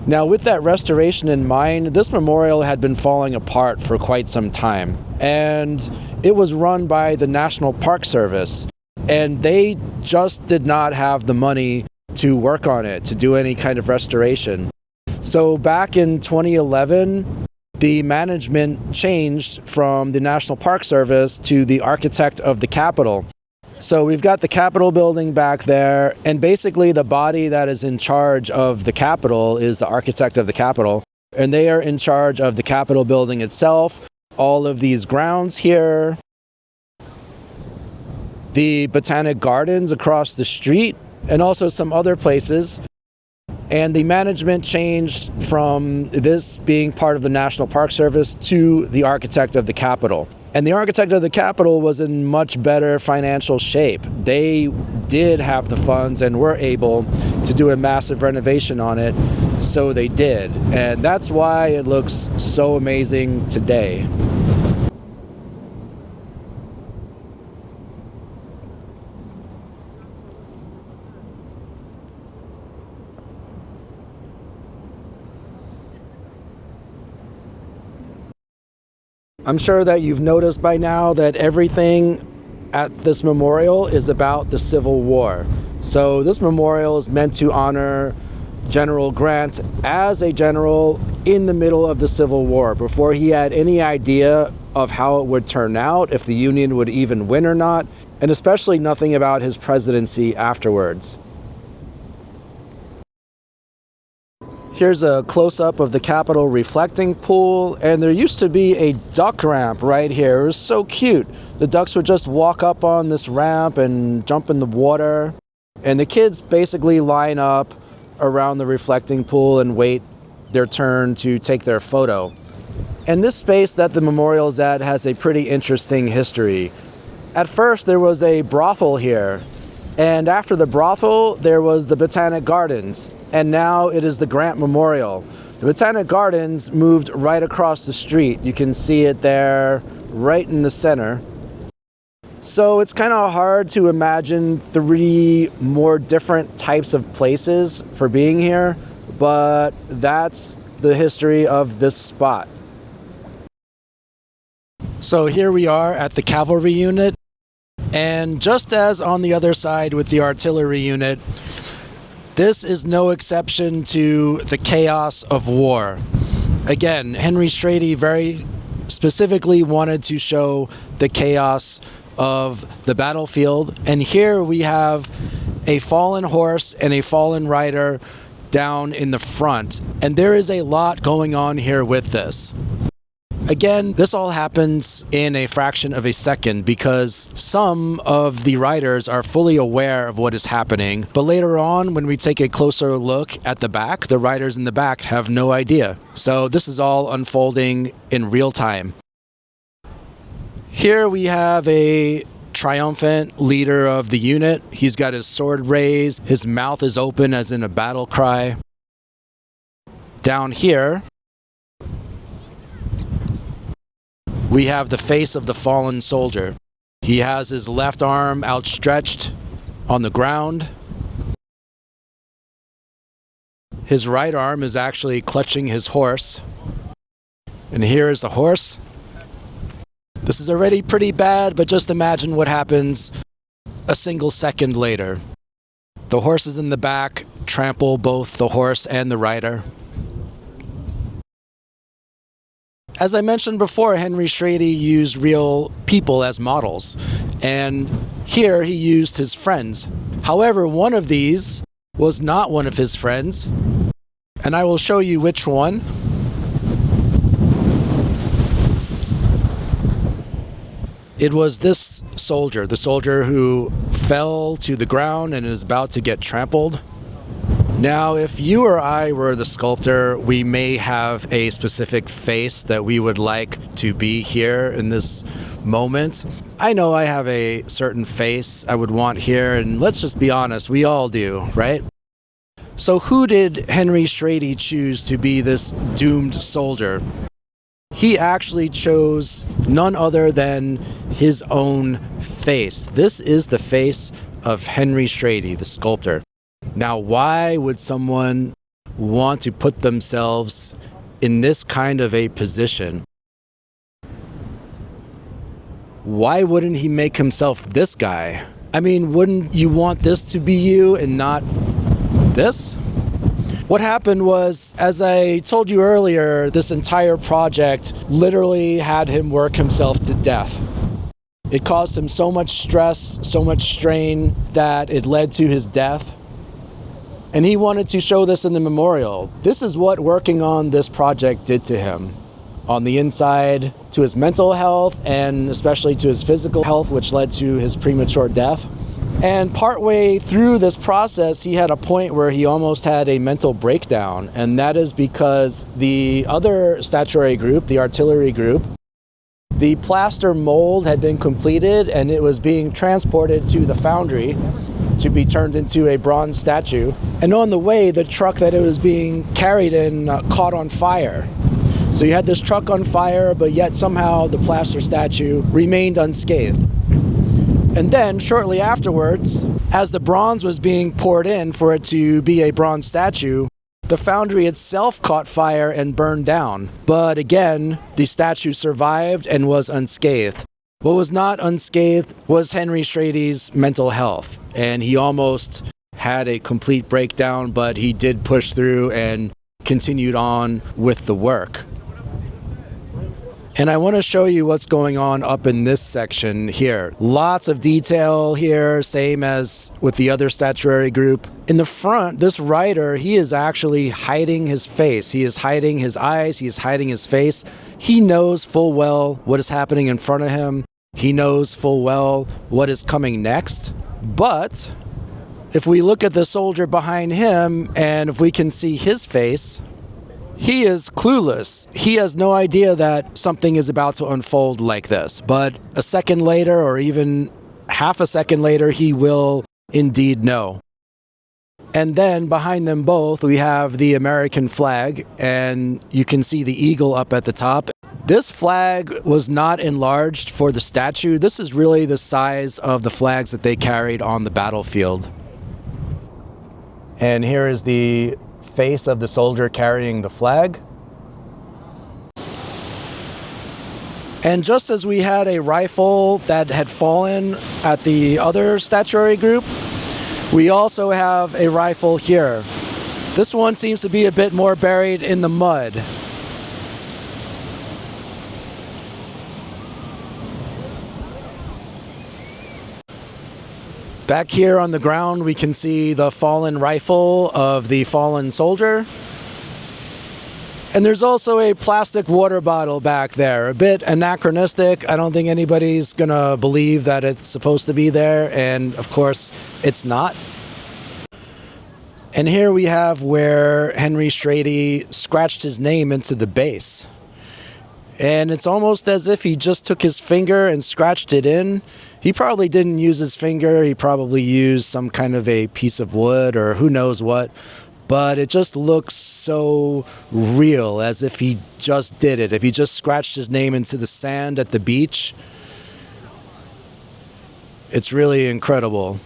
Now, with that restoration in mind, this memorial had been falling apart for quite some time, and it was run by the National Park Service, and they just did not have the money to work on it, to do any kind of restoration. So back in 2011, the management changed from the National Park Service to the architect of the Capitol. So we've got the Capitol building back there, and basically the body that is in charge of the Capitol is the architect of the Capitol, and they are in charge of the Capitol building itself, all of these grounds here, the Botanic Gardens across the street, and also some other places. And the management changed from this being part of the National Park Service to the architect of the Capitol. And the architect of the Capitol was in much better financial shape. They did have the funds and were able to do a massive renovation on it, so they did. And that's why it looks so amazing today. I'm sure that you've noticed by now that everything at this memorial is about the Civil War. So this memorial is meant to honor General Grant as a general in the middle of the Civil War, before he had any idea of how it would turn out, if the Union would even win or not, and especially nothing about his presidency afterwards. Here's a close-up of the Capitol reflecting pool, and there used to be a duck ramp right here. It was so cute. The ducks would just walk up on this ramp and jump in the water, and the kids basically line up around the reflecting pool and wait their turn to take their photo. And this space that the memorial is at has a pretty interesting history. At first, there was a brothel here, and after the brothel, there was the Botanic Gardens, and now it is the Grant Memorial. The Botanic Gardens moved right across the street. You can see it there, right in the center. So it's kind of hard to imagine three more different types of places for being here, but that's the history of this spot. So here we are at the cavalry unit. And just as on the other side with the artillery unit, this is no exception to the chaos of war. Again, Henry Strady very specifically wanted to show the chaos of the battlefield. And here we have a fallen horse and a fallen rider down in the front. And there is a lot going on here with this. Again, this all happens in a fraction of a second because some of the riders are fully aware of what is happening, but later on, when we take a closer look at the back, the riders in the back have no idea. So this is all unfolding in real time. Here we have a triumphant leader of the unit. He's got his sword raised, his mouth is open as in a battle cry. Down here, we have the face of the fallen soldier. He has his left arm outstretched on the ground. His right arm is actually clutching his horse. And here is the horse. This is already pretty bad, but just imagine what happens a single second later. The horses in the back trample both the horse and the rider. As I mentioned before, Henry Strady used real people as models, and here he used his friends. However, one of these was not one of his friends, and I will show you which one. It was this soldier, the soldier who fell to the ground and is about to get trampled. Now, if you or I were the sculptor, we may have a specific face that we would like to be here in this moment. I know I have a certain face I would want here, and let's just be honest, we all do, right? So who did Henry Strady choose to be this doomed soldier? He actually chose none other than his own face. This is the face of Henry Strady, the sculptor. Now, why would someone want to put themselves in this kind of a position? Why wouldn't he make himself this guy? I mean, wouldn't you want this to be you and not this? What happened was, as I told you earlier, this entire project literally had him work himself to death. It caused him so much stress, so much strain, that it led to his death. And he wanted to show this in the memorial. This is what working on this project did to him. On the inside, to his mental health, and especially to his physical health, which led to his premature death. And partway through this process, he had a point where he almost had a mental breakdown. And that is because the other statuary group, the artillery group, the plaster mold had been completed and it was being transported to the foundry to be turned into a bronze statue. And on the way, the truck that it was being carried in caught on fire. So you had this truck on fire, but yet somehow the plaster statue remained unscathed. And then, shortly afterwards, as the bronze was being poured in for it to be a bronze statue, the foundry itself caught fire and burned down. But again, the statue survived and was unscathed. What was not unscathed was Henry Strady's mental health. And he almost had a complete breakdown, but he did push through and continued on with the work. And I want to show you what's going on up in this section here. Lots of detail here, same as with the other statuary group. In the front, this writer, he is actually hiding his face. He is hiding his eyes. He is hiding his face. He knows full well what is happening in front of him. He knows full well what is coming next. But if we look at the soldier behind him, and if we can see his face, he is clueless. He has no idea that something is about to unfold like this. But a second later, or even half a second later, he will indeed know. And then behind them both, we have the American flag, and you can see the eagle up at the top. This flag was not enlarged for the statue. This is really the size of the flags that they carried on the battlefield. And here is the face of the soldier carrying the flag. And just as we had a rifle that had fallen at the other statuary group, we also have a rifle here. This one seems to be a bit more buried in the mud. Back here on the ground, we can see the fallen rifle of the fallen soldier. And there's also a plastic water bottle back there, a bit anachronistic. I don't think anybody's gonna believe that it's supposed to be there, and of course, it's not. And here we have where Henry Strady scratched his name into the base. And it's almost as if he just took his finger and scratched it in. He probably didn't use his finger. He probably used some kind of a piece of wood or who knows what. But it just looks so real, as if he just did it. If he just scratched his name into the sand at the beach, it's really incredible.